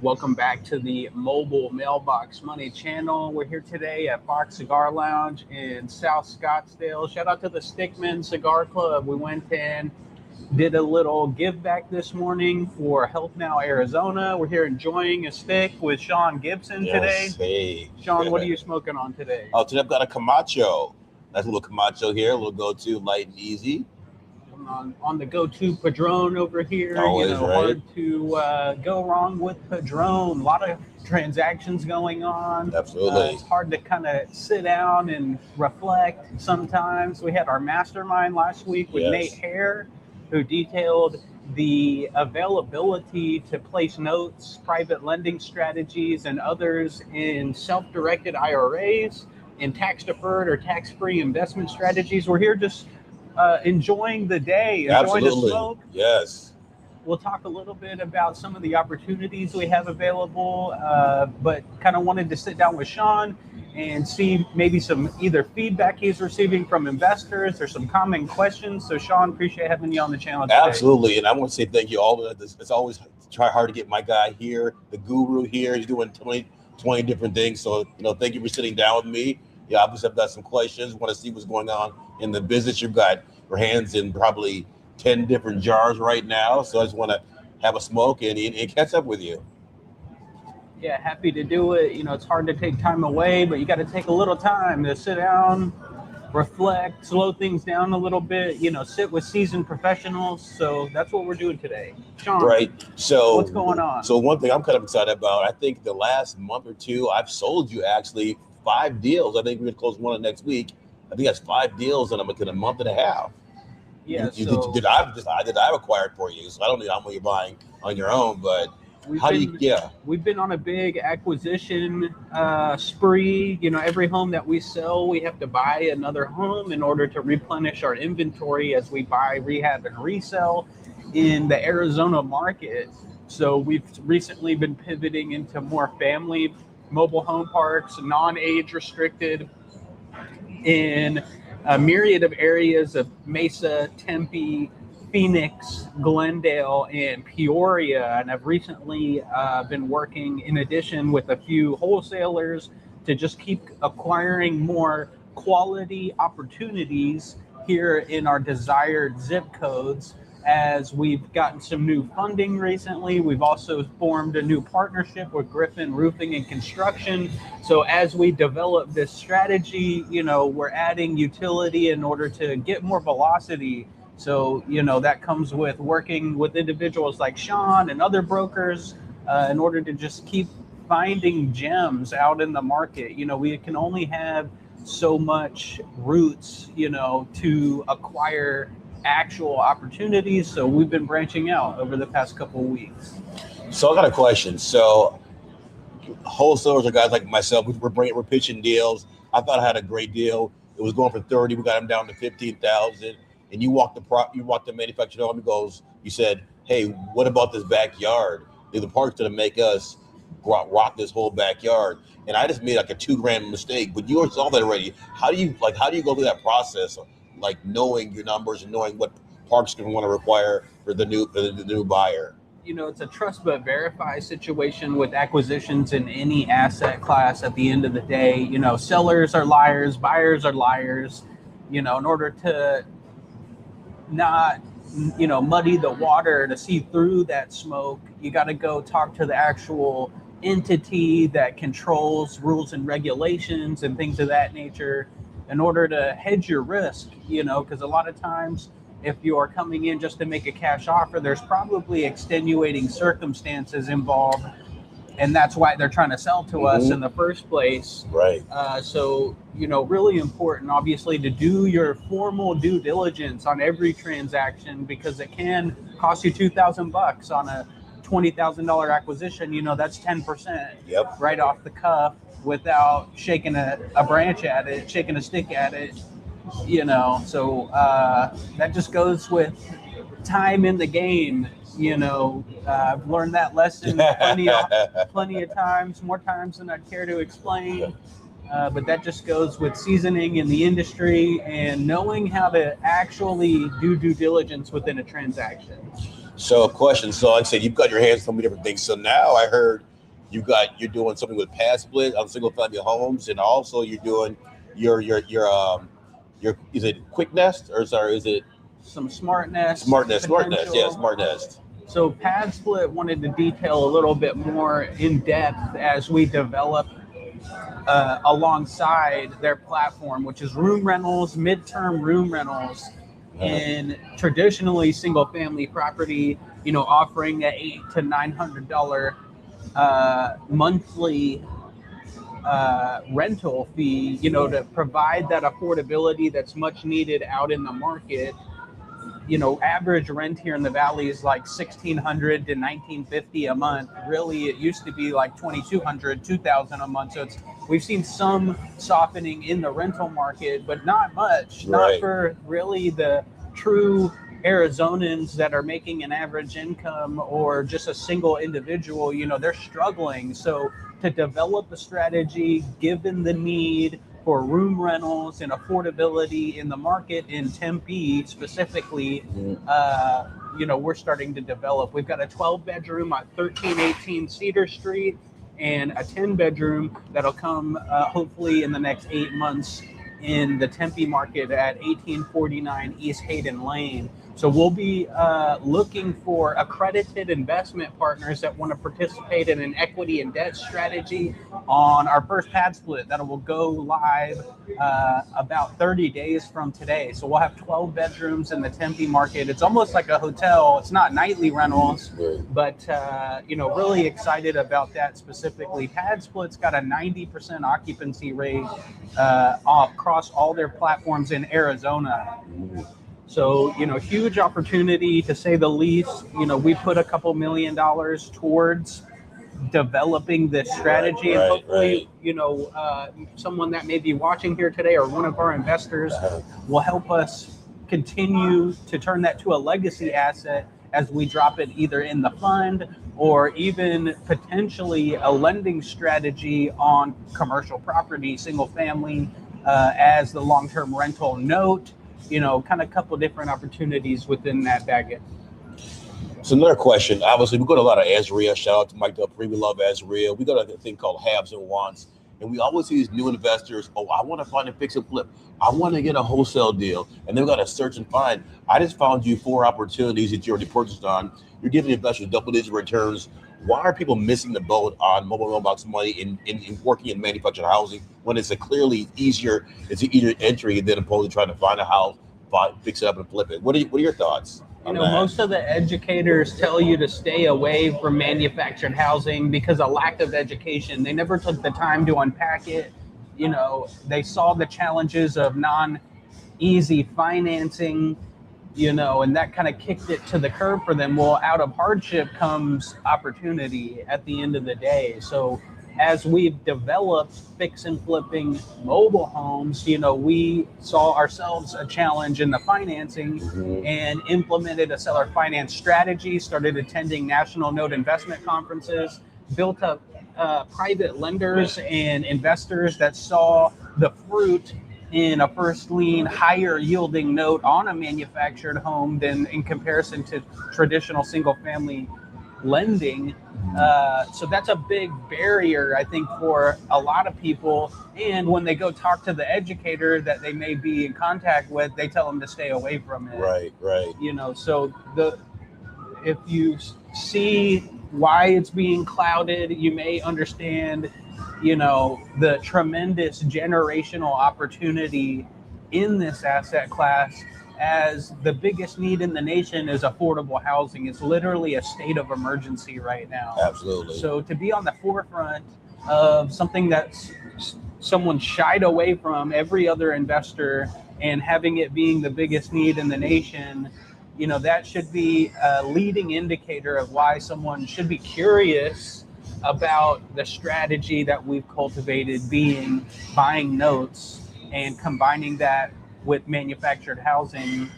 Welcome back to the mobile Mailbox Money channel. We're here today at Fox Cigar Lounge in South Scottsdale. Shout out to the Stickman Cigar Club. We went in, did a little give back this morning for Health Now Arizona. We're here enjoying a stick with Sean Gibson today. Hey. Sean, what are you smoking on today? Oh, today I've got a Camacho. Nice little Camacho here, a little go-to, light and easy. On the go-to Padron over here. Always, right? Hard to go wrong with Padron. A lot of transactions going on. Absolutely. It's hard to kind of sit down and reflect sometimes. We had our mastermind last week with Nate Hare, who detailed the availability to place notes, private lending strategies, and others in self-directed IRAs, in tax-deferred or tax-free investment strategies. We're here just enjoying the day, enjoying the smoke. Yes. We'll talk a little bit about some of the opportunities we have available, but kind of wanted to sit down with Sean and see maybe some either feedback he's receiving from investors or some common questions. So Sean, appreciate having you on the channel today. Absolutely. And I want to say thank you all. It's always try hard to get my guy here, the guru here. He's doing 20 different things. So, thank you for sitting down with me. Yeah, obviously I've got some questions. Want to see what's going on in the business. You've got your hands in probably 10 different jars right now. So I just want to have a smoke and catch up with you. Yeah, happy to do it. It's hard to take time away, but you got to take a little time to sit down, reflect, slow things down a little bit, sit with seasoned professionals. So that's what we're doing today. Sean, right. So what's going on? So one thing I'm kind of excited about, I think the last month or two, I've sold you actually 5 deals. I think we're going to close one next week. I think that's 5 deals in a month and a half. Yeah. Did I acquire it for you? So I don't know how much you're buying on your own, but we've been on a big acquisition spree. Every home that we sell, we have to buy another home in order to replenish our inventory as we buy, rehab, and resell in the Arizona market. So we've recently been pivoting into more family mobile home parks, non-age restricted, in a myriad of areas of Mesa, Tempe, Phoenix, Glendale, and Peoria. And I've recently been working in addition with a few wholesalers to just keep acquiring more quality opportunities here in our desired zip codes. As we've gotten some new funding recently, we've also formed a new partnership with Griffin Roofing and Construction. So as we develop this strategy, we're adding utility in order to get more velocity. So, that comes with working with individuals like Sean and other brokers in order to just keep finding gems out in the market. We can only have so much roots, to acquire actual opportunities. So we've been branching out over the past couple of weeks. So I got a question. So wholesalers are guys like myself. We're pitching deals. I thought I had a great deal. It was going for 30. We got them down to 15,000. And you walked the manufacturer home and you said, hey, what about this backyard? The park's gonna make us rock this whole backyard. And I just made like a $2,000 mistake, but you saw that already. How do you go through that process? Like knowing your numbers and knowing what parks going to want to require for the new buyer. It's a trust but verify situation with acquisitions in any asset class. At the end of the day, sellers are liars, buyers are liars. In order to not, muddy the water, to see through that smoke, you got to go talk to the actual entity that controls rules and regulations and things of that nature, in order to hedge your risk, because a lot of times if you are coming in just to make a cash offer, there's probably extenuating circumstances involved. And that's why they're trying to sell to us in the first place. Right. So, really important, obviously, to do your formal due diligence on every transaction, because it can cost you $2,000 on a $20,000 acquisition. That's 10% right off the cuff, without shaking a branch at it, shaking a stick at it, so that just goes with time in the game. I've learned that lesson plenty of times, more times than I'd care to explain. But that just goes with seasoning in the industry and knowing how to actually do due diligence within a transaction. So a question. So like I said, you've got your hands on so many different things. So now I heard You're doing something with PadSplit on single family homes, and also you're doing your is it Quick Nest or sorry is it some Smart Nest? Smart Nest, yeah, Smart Nest. So PadSplit wanted to detail a little bit more in depth as we develop alongside their platform, which is room rentals, midterm room rentals, in traditionally single family property, offering a $800 to $900 monthly rental fee, to provide that affordability that's much needed out in the market. Average rent here in the Valley is like $1,600 to $1,950 a month. Really, it used to be like $2,200, $2,000 a month. So we've seen some softening in the rental market, but not much. Not for really the true Arizonans that are making an average income or just a single individual. They're struggling. So to develop a strategy, given the need for room rentals and affordability in the market in Tempe specifically, we're starting to develop. We've got a 12-bedroom on 1318 Cedar Street and a 10-bedroom that'll come hopefully in the next 8 months in the Tempe market at 1849 East Hayden Lane. So we'll be looking for accredited investment partners that want to participate in an equity and debt strategy on our first PadSplit that will go live about 30 days from today. So we'll have 12 bedrooms in the Tempe market. It's almost like a hotel. It's not nightly rentals, but really excited about that specifically. PadSplit's got a 90% occupancy rate across all their platforms in Arizona. So, huge opportunity to say the least. We put a couple $1 million towards developing this strategy. And hopefully, someone that may be watching here today or one of our investors will help us continue to turn that to a legacy asset as we drop it either in the fund or even potentially a lending strategy on commercial property, single family, as the long-term rental note. Kind of a couple different opportunities within that baggage. So another question, obviously we go to a lot of Azria. Shout out to Mike Dupree. We love Azria. We go to a thing called haves and wants. And we always see these new investors. Oh, I want to find a fix and flip. I want to get a wholesale deal. And they've got to search and find. I just found you 4 opportunities that you already purchased on. You're giving investors double-digit returns. Why are people missing the boat on mobile mailbox money in working in manufactured housing when it's clearly easier? It's an easier entry than opposed to trying to find a house, fix it up and flip it. What are your thoughts? Most of the educators tell you to stay away from manufactured housing because of lack of education. They never took the time to unpack it. They saw the challenges of non-easy financing, and that kind of kicked it to the curb for them. Well, out of hardship comes opportunity at the end of the day. So as we've developed fix and flipping mobile homes, we saw ourselves a challenge in the financing and implemented a seller finance strategy, started attending national note investment conferences, built up private lenders and investors that saw the fruit in a first lien higher yielding note on a manufactured home than in comparison to traditional single family lending. So that's a big barrier, I think, for a lot of people. And when they go talk to the educator that they may be in contact with, they tell them to stay away from it. Right. So if you see why it's being clouded, you may understand, the tremendous generational opportunity in this asset class, as the biggest need in the nation is affordable housing. It's literally a state of emergency right now. Absolutely. So to be on the forefront of something that's someone shied away from, every other investor, and having it being the biggest need in the nation, that should be a leading indicator of why someone should be curious about the strategy that we've cultivated, being buying notes and combining that with manufactured housing.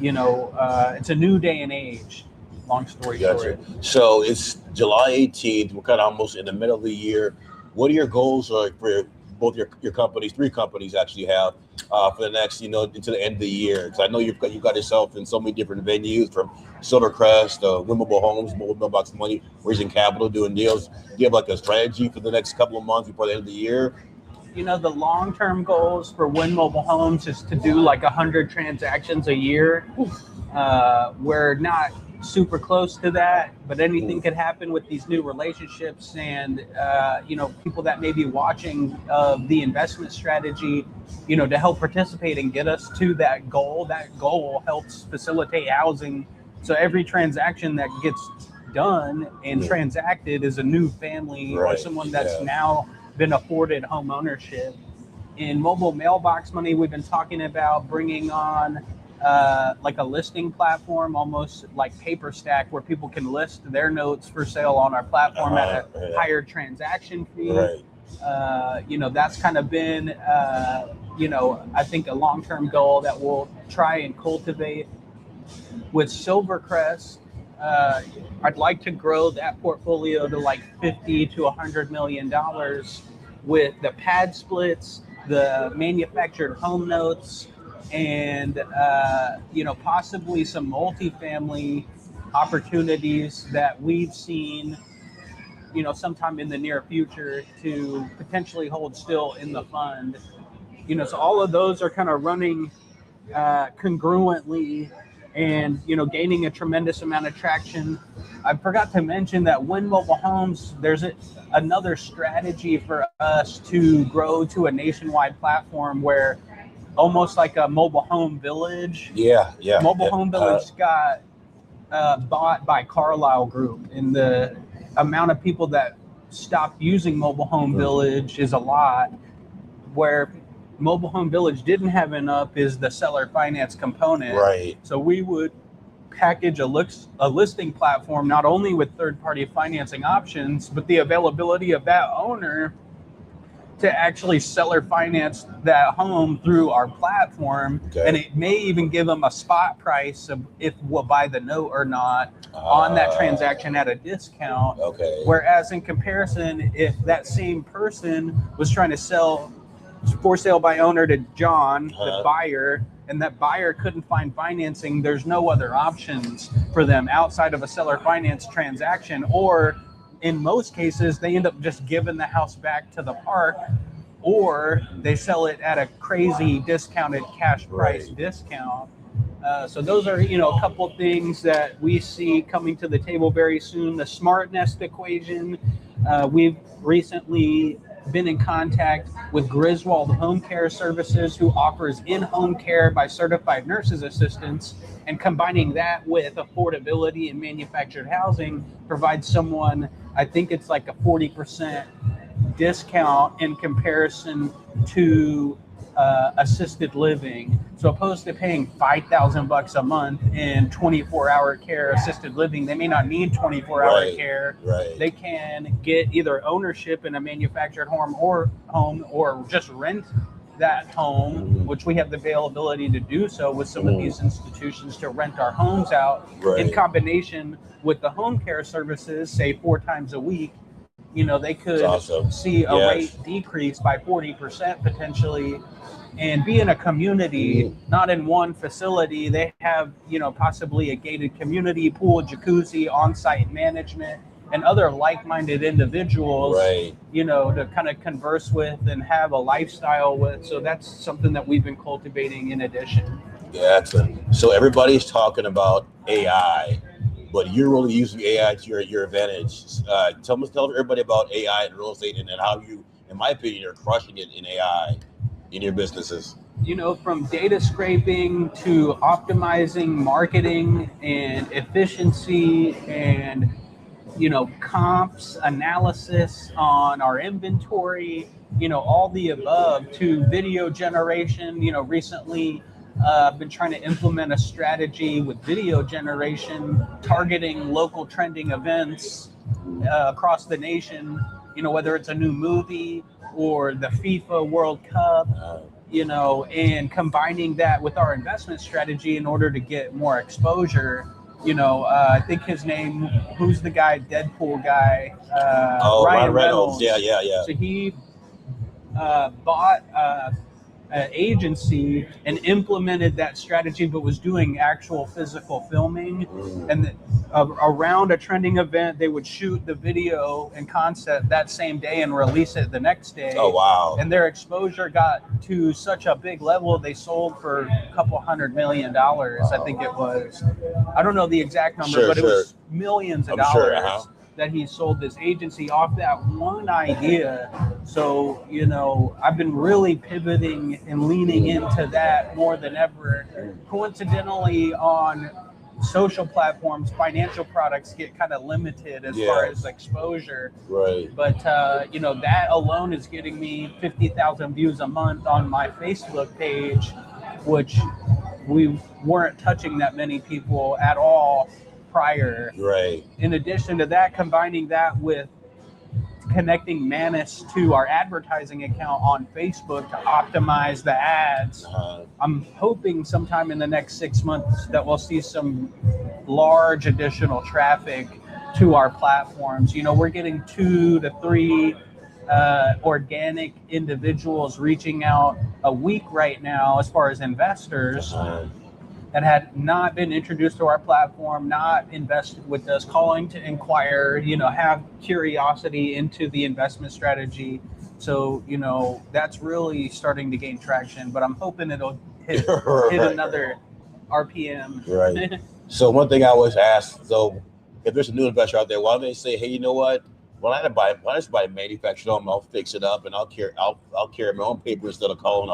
It's a new day and age. Long story short. So it's July 18th. We're kind of almost in the middle of the year. What are your goals for both your companies, 3 companies actually have for the next, into the end of the year? Because I know you've got yourself in so many different venues, from Silvercrest, Wimmable Homes, Mobile Mailbox Money, raising capital, doing deals. Do you have like a strategy for the next couple of months before the end of the year? The long-term goals for Win Mobile Homes is to do like 100 transactions a year. We're not super close to that, but anything could happen with these new relationships and people that may be watching the investment strategy, to help participate and get us to that goal. That goal helps facilitate housing. So every transaction that gets done and transacted is a new family or someone that's now been afforded home ownership. In Mobile Mailbox Money, we've been talking about bringing on like a listing platform, almost like PaperStack, where people can list their notes for sale on our platform at a higher transaction fee. That's kind of been, I think a long-term goal that we'll try and cultivate. With Silvercrest, I'd like to grow that portfolio to like $50 to $100 million with the PadSplits, the manufactured home notes, and possibly some multifamily opportunities that we've seen sometime in the near future to potentially hold still in the fund. So all of those are kind of running congruently and gaining a tremendous amount of traction. I forgot to mention that Win Mobile Homes, there's another strategy for us to grow to a nationwide platform where almost like a mobile home village. Mobile home village got bought by Carlyle Group, and the amount of people that stopped using Mobile Home Village is a lot. Where Mobile Home Village didn't have enough is the seller finance component. So we would package a listing platform not only with third-party financing options, but the availability of that owner to actually seller finance that home through our platform. And it may even give them a spot price of if we'll buy the note or not on that transaction at a discount. Whereas in comparison, if that same person was trying to sell for sale by owner to John, the buyer, and that buyer couldn't find financing, there's no other options for them outside of a seller finance transaction, or in most cases, they end up just giving the house back to the park, or they sell it at a crazy discounted cash price discount. So those are, a couple things that we see coming to the table very soon. The Smart Nest equation. We've recently been in contact with Griswold Home Care Services, who offers in-home care by certified nurses assistants, and combining that with affordability and manufactured housing provides someone, I think it's like a 40% discount in comparison to assisted living. So opposed to paying $5,000 a month in 24-hour care assisted living, they may not need 24-hour care. They can get either ownership in a manufactured home or just rent that home, which we have the availability to do so with some of these institutions, to rent our homes out in combination with the home care services, say 4 times a week. They could see a rate decrease by 40% potentially, and be in a community, not in one facility. They have, possibly a gated community, pool, jacuzzi, on-site management, and other like-minded individuals, to kind of converse with and have a lifestyle with. So that's something that we've been cultivating in addition. So everybody's talking about AI, but you're really using AI to your advantage. Tell everybody about AI and real estate, and how you, in my opinion, are crushing it in AI in your businesses. From data scraping to optimizing marketing and efficiency and, comps, analysis on our inventory, all the above, to video generation. Recently I've been trying to implement a strategy with video generation, targeting local trending events across the nation, whether it's a new movie or the FIFA World Cup, and combining that with our investment strategy in order to get more exposure. I think his name, who's the guy, Deadpool guy? Ryan Reynolds. Yeah. So he bought an agency and implemented that strategy, but was doing actual physical filming. And around a trending event, they would shoot the video and concept that same day and release it the next day. Oh, wow. And their exposure got to such a big level, they sold for a couple $100 million. I think it was. I don't know the exact number, but it was millions of dollars. That he sold this agency off that one idea. So, you know, I've been really pivoting and leaning into that more than ever. Coincidentally, on social platforms, financial products get kind of limited as far as exposure. Right. But, you know, that alone is getting me 50,000 views a month on my Facebook page, which we weren't touching that many people at all prior. Right. In addition to that, combining that with connecting Manus to our advertising account on Facebook to optimize the ads. I'm hoping sometime in the next 6 months that we'll see some large additional traffic to our platforms. You know, we're getting 2 to 3 organic individuals reaching out a week right now as far as investors that had not been introduced to our platform, not invested with us, calling to inquire, you know, have curiosity into the investment strategy. So, you know, that's really starting to gain traction, but I'm hoping it'll hit another RPM. Right. So one thing I always ask, so if there's a new investor out there, why don't they say, hey, you know what? Why not just buy a manufactured home? I'll fix it up and I'll carry my own paper instead of calling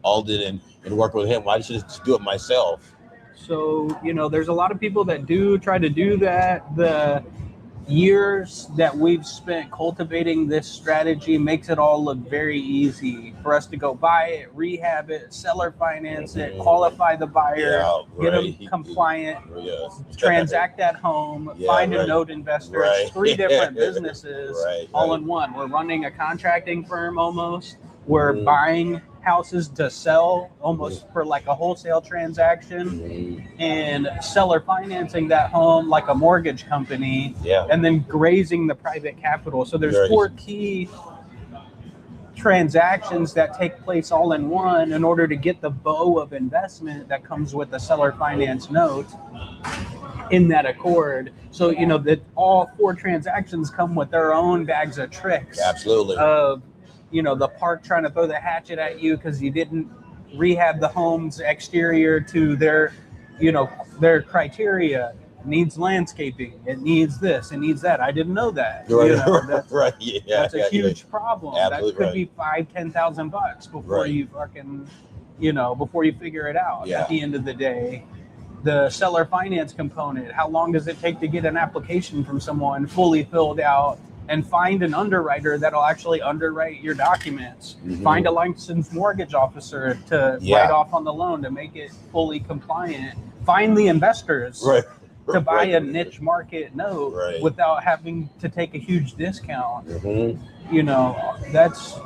Alden and work with him. Why should I just do it myself? So, you know, there's a lot of people that do try to do that. The years that we've spent cultivating this strategy makes it all look very easy for us to go buy it, rehab it, seller finance it, qualify the buyer, get them compliant, transact at home, find a note investor. It's 3 different businesses all in one. We're running a contracting firm almost. We're buying houses to sell almost for like a wholesale transaction and seller financing that home like a mortgage company and then grazing the private capital. So there's 4 key transactions that take place all in one in order to get the bow of investment that comes with the seller finance note in that accord. So, you know, that all 4 transactions come with their own bags of tricks. Absolutely. Of, you know, the park trying to throw the hatchet at you because you didn't rehab the home's exterior to their, you know, their criteria. It needs landscaping. It needs this. It needs that. I didn't know that. Right. You know, that's a huge problem. Absolutely that could be $5,000-$10,000 before you fucking, you know, before you figure it out. At the end of the day, the seller finance component. How long does it take to get an application from someone fully filled out? And find an underwriter that'll actually underwrite your documents. Find a licensed mortgage officer to write off on the loan to make it fully compliant. Find the investors to buy a niche market note without having to take a huge discount. You know, that's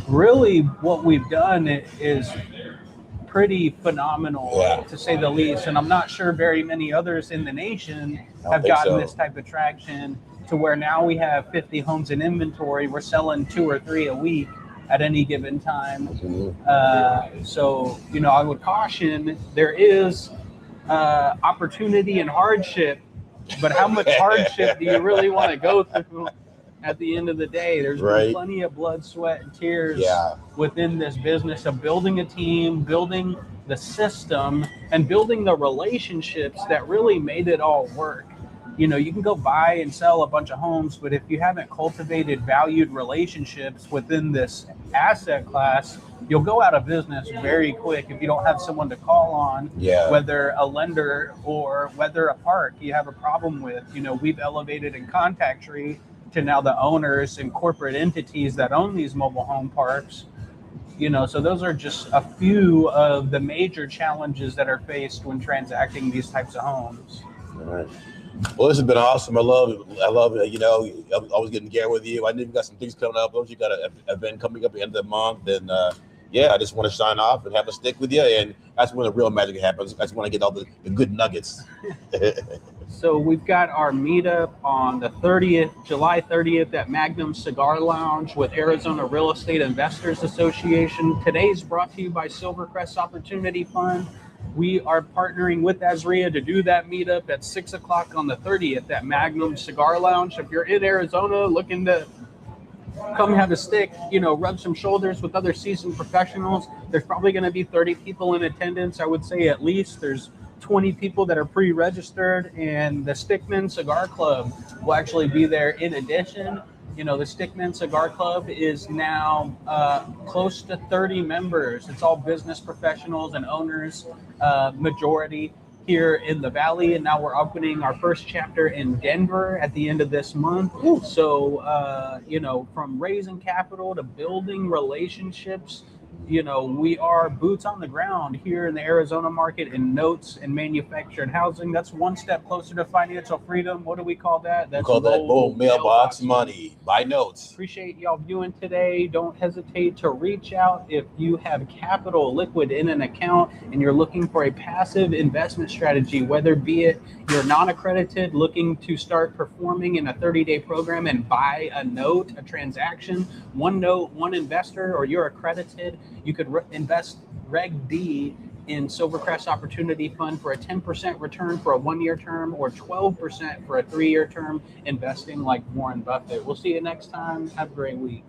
really what we've done is pretty phenomenal to say the least. And I'm not sure very many others in the nation have gotten this type of traction to where now we have 50 homes in inventory. We're selling 2 or 3 a week at any given time. So, you know, I would caution there is opportunity and hardship, but how much hardship do you really want to go through at the end of the day? There's been plenty of blood, sweat, and tears within this business of building a team, building the system, and building the relationships that really made it all work. You know, you can go buy and sell a bunch of homes, but if you haven't cultivated valued relationships within this asset class, you'll go out of business very quick if you don't have someone to call on, whether a lender or whether a park you have a problem with. You know, we've elevated in contact tree to now the owners and corporate entities that own these mobile home parks. You know, so those are just a few of the major challenges that are faced when transacting these types of homes. All right. Well, this has been awesome. I love it. You know, I'm always getting together with you. I know you've got some things coming up. You got an event coming up at the end of the month. And I just want to sign off and have a stick with you. And that's when the real magic happens. That's when I get all the good nuggets. So we've got our meetup on the 30th, July 30th at Magnum Cigar Lounge with Arizona Real Estate Investors Association. Today's brought to you by Silvercrest Opportunity Fund. We are partnering with Azria to do that meetup at 6 o'clock on the 30th at Magnum Cigar Lounge. If you're in Arizona looking to come have a stick, rub some shoulders with other seasoned professionals, there's probably going to be 30 people in attendance. I would say at least there's 20 people that are pre-registered, and the Stickman Cigar Club will actually be there in addition. The Stickman Cigar Club is now close to 30 members. It's all business professionals and owners, majority here in the Valley. And now we're opening our first chapter in Denver at the end of this month. So, from raising capital to building relationships, we are boots on the ground here in the Arizona market in notes and manufactured housing. That's one step closer to financial freedom. What do we call that? We call that mailbox money. Buy notes. Appreciate y'all viewing today. Don't hesitate to reach out if you have capital liquid in an account and you're looking for a passive investment strategy, whether be it you're non-accredited looking to start performing in a 30-day program and buy a note, a transaction, one note, one investor, or you're accredited. You could invest Reg D in Silvercrest Opportunity Fund for a 10% return for a 1-year term or 12% for a 3-year term, investing like Warren Buffett. We'll see you next time. Have a great week.